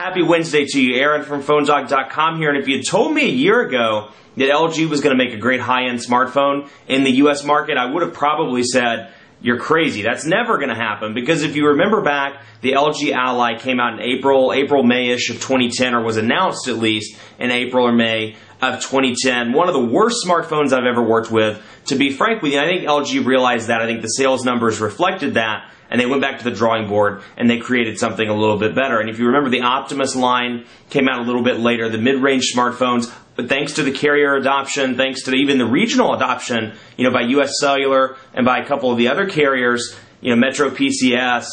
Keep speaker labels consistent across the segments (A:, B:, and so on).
A: Happy Wednesday to you, Aaron from Celluloco.com here, and if you had told me a year ago that LG was going to make a great high-end smartphone in the US market, I would have probably said, you're crazy. That's never going to happen, because if you remember back, the LG Ally came out in April, May-ish of 2010, or was announced at least in April or May of 2010. One of the worst smartphones I've ever worked with. To be frank with you, I think LG realized that. I think the sales numbers reflected that, and they went back to the drawing board and they created something a little bit better. And if you remember, the Optimus line came out a little bit later, the mid-range smartphones, but thanks to the carrier adoption, thanks to even the regional adoption, by US Cellular and by a couple of the other carriers, Metro PCS,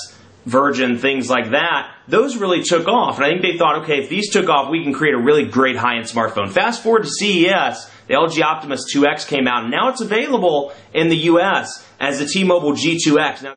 A: Virgin, things like that, those really took off. And I think they thought, okay, if these took off, we can create a really great high-end smartphone. Fast forward to CES, the LG Optimus 2X came out, and now it's available in the US as the T-Mobile G2x. Now,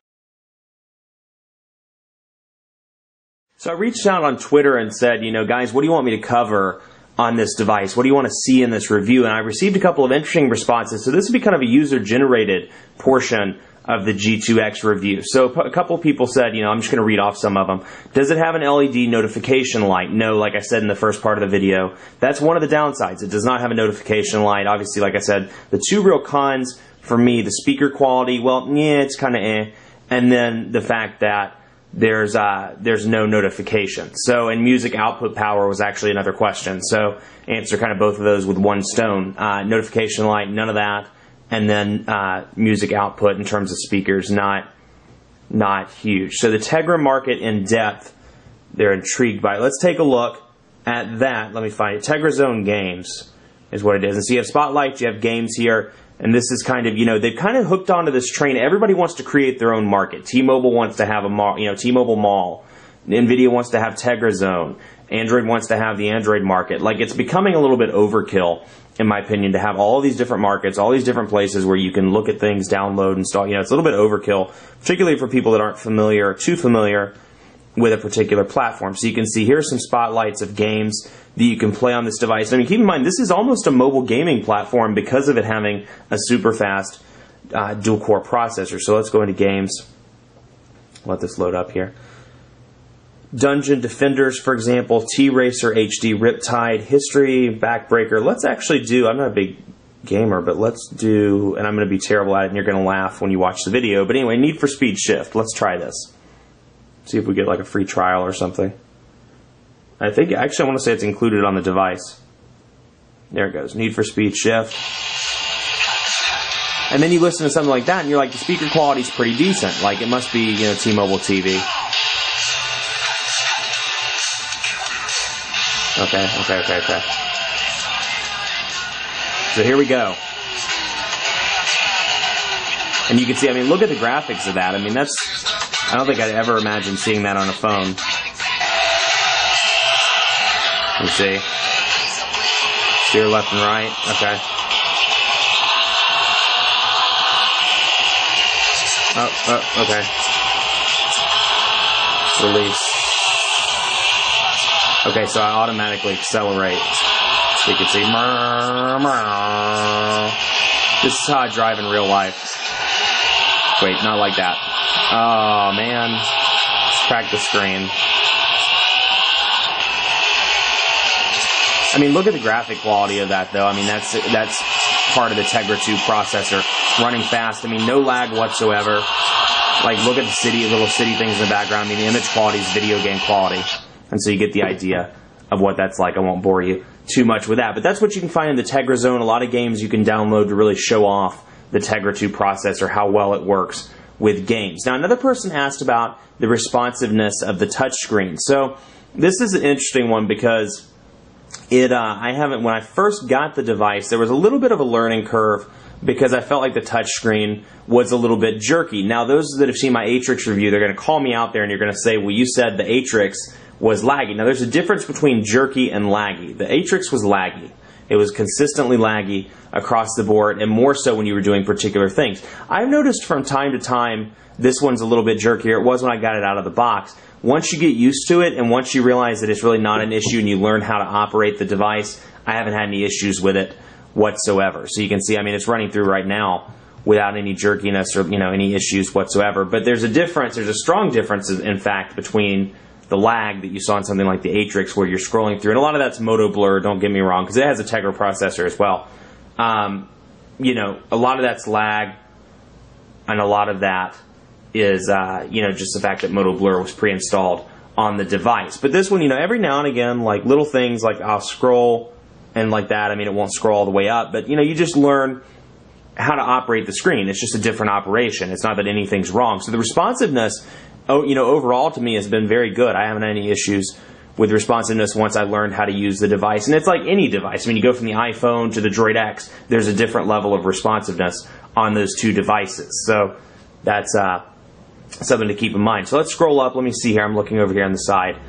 A: so I reached out on Twitter and said, guys, what do you want me to cover on this device? What do you want to see in this review? And I received a couple of interesting responses. So this will be kind of a user-generated portion of the G2X review. So a couple of people said, I'm just going to read off some of them. Does it have an LED notification light? No, like I said in the first part of the video. That's one of the downsides. It does not have a notification light. Obviously, like I said, the two real cons for me, the speaker quality, well, yeah, it's kind of eh. And then the fact that there's no notification. So, and music output power was actually another question. So answer kind of both of those with one stone. Notification light, none of that. And then music output in terms of speakers, not huge. So the Tegra market in depth, they're intrigued by it. Let's take a look at that. Let me find it. Tegra Zone Games is what it is. And so you have Spotlight, you have games here. And this is kind of, they've kind of hooked onto this train. Everybody wants to create their own market. T-Mobile wants to have a mall, T-Mobile Mall. NVIDIA wants to have Tegra Zone. Android wants to have the Android market. Like, it's becoming a little bit overkill, in my opinion, to have all these different markets, all these different places where you can look at things, download, install. It's a little bit overkill, particularly for people that aren't too familiar with a particular platform. So you can see here's some spotlights of games that you can play on this device. I mean, keep in mind, this is almost a mobile gaming platform because of it having a super fast dual-core processor. So let's go into games. Let this load up here. Dungeon Defenders, for example, T-Racer HD, Riptide, History, Backbreaker. Let's actually do, I'm not a big gamer, but let's do, and I'm going to be terrible at it and you're going to laugh when you watch the video. But anyway, Need for Speed Shift. Let's try this. See if we get like a free trial or something. I want to say it's included on the device. There it goes. Need for Speed Shift. And then you listen to something like that and you're like, the speaker quality's pretty decent. Like, it must be, T-Mobile TV. Okay. So here we go. And you can see, look at the graphics of that. I don't think I'd ever imagine seeing that on a phone. You see? Steer left and right. Okay. Okay. Release. Okay, so I automatically accelerate. So you can see. This is how I drive in real life. Wait, not like that. Oh, man. Crack the screen. Look at the graphic quality of that, though. That's part of the Tegra 2 processor. Running fast. No lag whatsoever. Like, look at the little city things in the background. The image quality is video game quality. And so you get the idea of what that's like. I won't bore you too much with that. But that's what you can find in the Tegra Zone. A lot of games you can download to really show off the Tegra 2 processor, how well it works with games. Now, another person asked about the responsiveness of the touchscreen. So this is an interesting one because when I first got the device, there was a little bit of a learning curve because I felt like the touchscreen was a little bit jerky. Now, those that have seen my Atrix review, they're going to call me out there and you're going to say, well, you said the Atrix was laggy. Now, there's a difference between jerky and laggy. The Atrix was laggy. It was consistently laggy across the board, and more so when you were doing particular things. I've noticed from time to time, this one's a little bit jerkier. It was when I got it out of the box. Once you get used to it, and once you realize that it's really not an issue, and you learn how to operate the device, I haven't had any issues with it whatsoever. So you can see, it's running through right now without any jerkiness or any issues whatsoever. But there's a difference. There's a strong difference, in fact, between the lag that you saw in something like the Atrix where you're scrolling through. And a lot of that's Moto Blur, don't get me wrong, because it has a Tegra processor as well. You know, a lot of that's lag, and a lot of that is, you know, just the fact that Moto Blur was pre-installed on the device. But this one, you know, every now and again, like little things like I'll scroll and like that. I mean, it won't scroll all the way up, but, you know, you just learn how to operate the screen. It's just a different operation. It's not that anything's wrong. So the responsiveness, you know, overall to me has been very good. I haven't had any issues with responsiveness once I learned how to use the device. And it's like any device. I mean, you go from the iPhone to the Droid X, there's a different level of responsiveness on those two devices. So that's something to keep in mind. So let's scroll up. Let me see here. I'm looking over here on the side.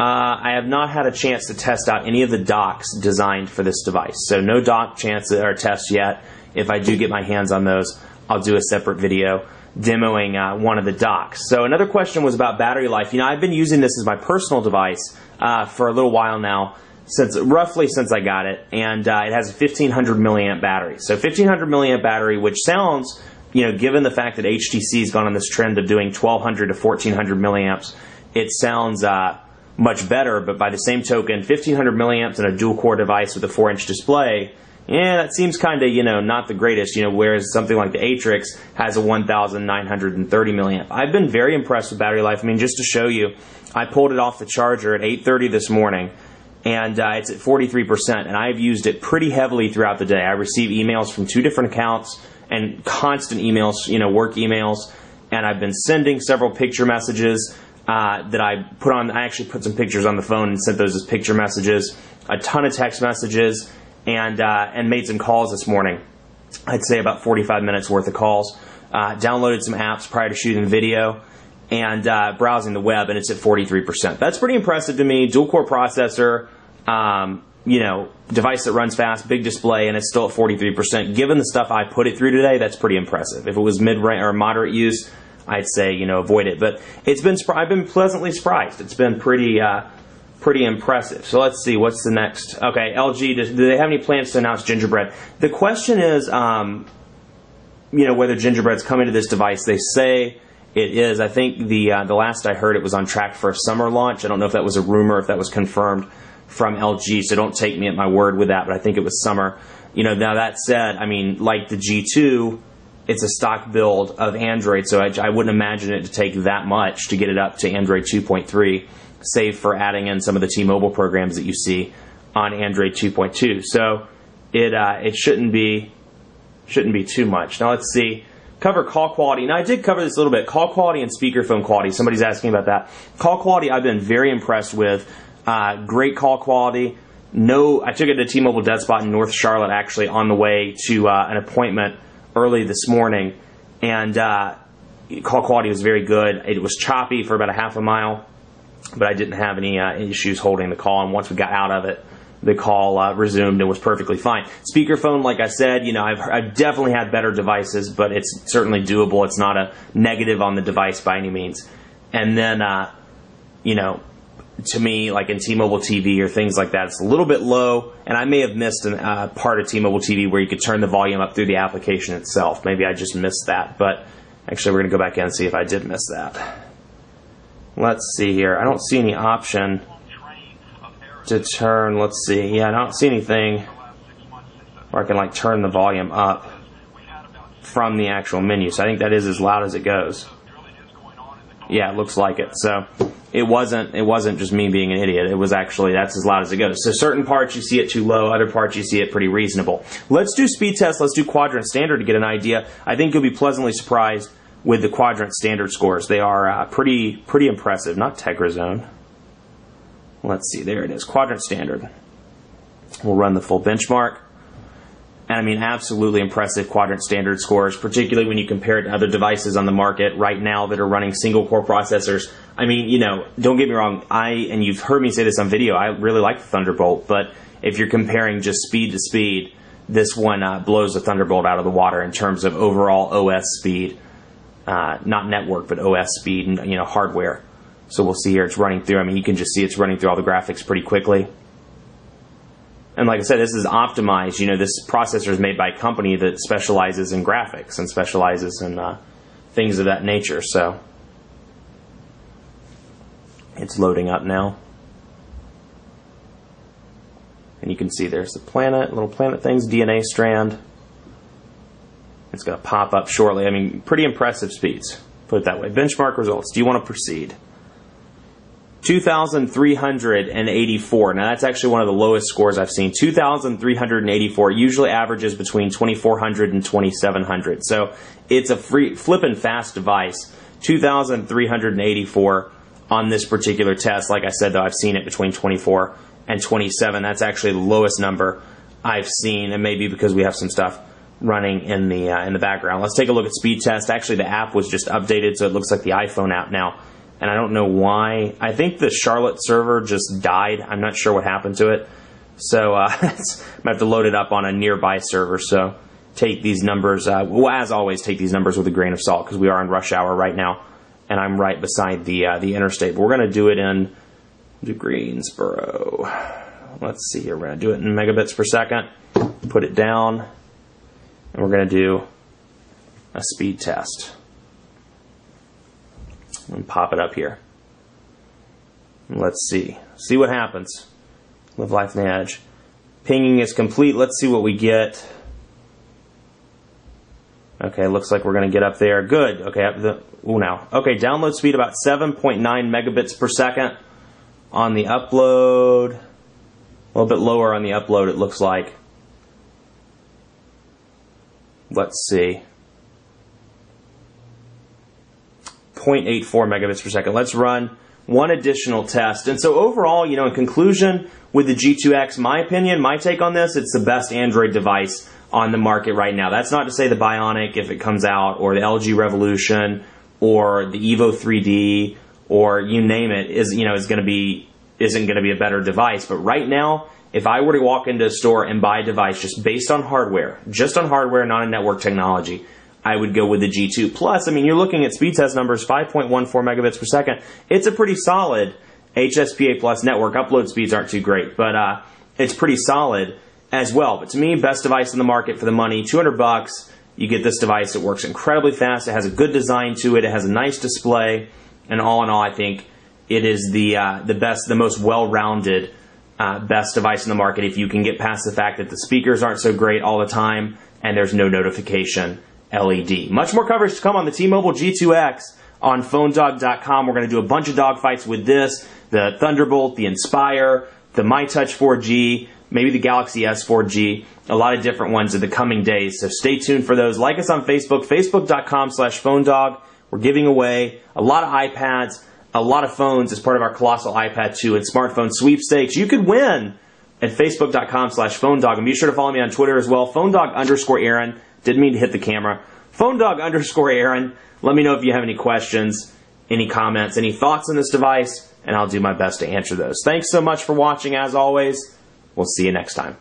A: I have not had a chance to test out any of the docks designed for this device. So no dock chance or tests yet. If I do get my hands on those, I'll do a separate video demoing one of the docks. So another question was about battery life. You know, I've been using this as my personal device for a little while now, roughly since I got it, and it has a 1500 milliamp battery. So 1500 milliamp battery, which sounds, you know, given the fact that HTC has gone on this trend of doing 1200 to 1400 milliamps, it sounds much better. But by the same token, 1500 milliamps and a dual-core device with a 4-inch display, yeah, that seems kind of, you know, not the greatest, you know, whereas something like the Atrix has a 1930 milliamp. I've been very impressed with battery life. I mean, just to show you, I pulled it off the charger at 8:30 this morning, and it's at 43%, and I've used it pretty heavily throughout the day. I receive emails from 2 different accounts, and constant emails, you know, work emails, and I've been sending several picture messages that I put on. I actually put some pictures on the phone and sent those as picture messages, a ton of text messages, and made some calls this morning. I'd say about 45 minutes worth of calls. Downloaded some apps prior to shooting the video, and browsing the web, and it's at 43%. That's pretty impressive to me. Dual-core processor, you know, device that runs fast, big display, and it's still at 43%. Given the stuff I put it through today, that's pretty impressive. If it was mid-range or moderate use, I'd say, you know, avoid it. But I've been pleasantly surprised. It's been pretty impressive. So let's see, what's the next? Okay, LG, do they have any plans to announce Gingerbread? The question is, you know, whether Gingerbread's coming to this device. They say it is. I think the last I heard, it was on track for a summer launch. I don't know if that was a rumor, if that was confirmed from LG, so don't take me at my word with that, but I think it was summer. You know, now that said, I mean, like the G2, it's a stock build of Android, so I wouldn't imagine it to take that much to get it up to Android 2.3, save for adding in some of the T-Mobile programs that you see on Android 2.2. So it shouldn't be too much. Now let's see. Cover call quality. Now I did cover this a little bit. Call quality and speakerphone quality. Somebody's asking about that. Call quality I've been very impressed with. Great call quality. I took it to T-Mobile Dead Spot in North Charlotte actually on the way to an appointment early this morning, and call quality was very good. It was choppy for about a half a mile, but I didn't have any issues holding the call, and once we got out of it, the call resumed and was perfectly fine. Speakerphone, like I said, you know, I've definitely had better devices, but it's certainly doable. It's not a negative on the device by any means. And then, you know, to me, like in T-Mobile TV or things like that, it's a little bit low, and I may have missed a part of T-Mobile TV where you could turn the volume up through the application itself. Maybe I just missed that, but actually we're going to go back in and see if I did miss that. Let's see here. I don't see any option to turn, let's see. Yeah, I don't see anything where I can like turn the volume up from the actual menu. So I think that is as loud as it goes. Yeah, it looks like it. So it wasn't just me being an idiot. It was actually, that's as loud as it goes. So certain parts you see it too low, other parts you see it pretty reasonable. Let's do speed test. Let's do quadrant standard to get an idea. I think you'll be pleasantly surprised with the quadrant standard scores. They are pretty impressive. Not Tegra Zone. Let's see, there it is, quadrant standard. We'll run the full benchmark. And I mean, absolutely impressive quadrant standard scores, particularly when you compare it to other devices on the market right now that are running single core processors. I mean, you know, don't get me wrong, and you've heard me say this on video, I really like the Thunderbolt, but if you're comparing just speed to speed, this one blows the Thunderbolt out of the water in terms of overall OS speed. Not network, but OS speed and, you know, hardware. So we'll see here, it's running through. I mean, you can just see it's running through all the graphics pretty quickly. And like I said, this is optimized. You know, this processor is made by a company that specializes in graphics and specializes in things of that nature. So It's loading up now. And you can see there's the planet, little planet things, DNA strand. It's going to pop up shortly. I mean, pretty impressive speeds. Put it that way. Benchmark results. Do you want to proceed? 2,384. Now, that's actually one of the lowest scores I've seen. 2,384 usually averages between 2,400 and 2,700. So it's a flippin' fast device. 2,384 on this particular test. Like I said, though, I've seen it between 24 and 27. That's actually the lowest number I've seen, and maybe because we have some stuff running in the background. Let's take a look at speed test. Actually, the app was just updated, so it looks like the iPhone app now. And I don't know why. I think the Charlotte server just died. I'm not sure what happened to it. So I might have to load it up on a nearby server. So take these numbers, well, as always, take these numbers with a grain of salt, because we are in rush hour right now, and I'm right beside the interstate. But we're going to do it in Greensboro. Let's see here. We're going to do it in megabits per second. Put it down. And we're going to do a speed test. And pop it up here. And let's see. See what happens. Live life on the edge. Pinging is complete. Let's see what we get. Okay, looks like we're going to get up there. Good. Okay, up the now. Okay, download speed about 7.9 megabits per second on the upload. A little bit lower on the upload, it looks like. Let's see. 0.84 megabits per second. Let's run one additional test. And so overall, you know, in conclusion, with the G2x, my opinion, my take on this, it's the best Android device on the market right now. That's not to say the Bionic, if it comes out, or the LG Revolution, or the Evo 3D, or you name it, isn't going to be a better device. But right now, if I were to walk into a store and buy a device just based on hardware, not on network technology, I would go with the G2. Plus, I mean, you're looking at speed test numbers, 5.14 megabits per second. It's a pretty solid HSPA plus network. Upload speeds aren't too great, but it's pretty solid as well. But to me, best device in the market for the money, $200. You get this device. It works incredibly fast. It has a good design to it. It has a nice display. And all in all, I think it is the best, the most well-rounded best device in the market if you can get past the fact that the speakers aren't so great all the time and there's no notification LED. Much more coverage to come on the T-Mobile G2X on PhoneDog.com. We're going to do a bunch of dogfights with this, the Thunderbolt, the Inspire, the MyTouch 4G, maybe the Galaxy S 4G, a lot of different ones in the coming days. So stay tuned for those. Like us on Facebook, Facebook.com/PhoneDog. We're giving away a lot of iPads, a lot of phones as part of our Colossal iPad 2 and smartphone sweepstakes. You could win at Facebook.com/PhoneDog. And be sure to follow me on Twitter as well, PhoneDog_Aaron. Didn't mean to hit the camera. PhoneDog_Aaron. Let me know if you have any questions, any comments, any thoughts on this device, and I'll do my best to answer those. Thanks so much for watching, as always. We'll see you next time.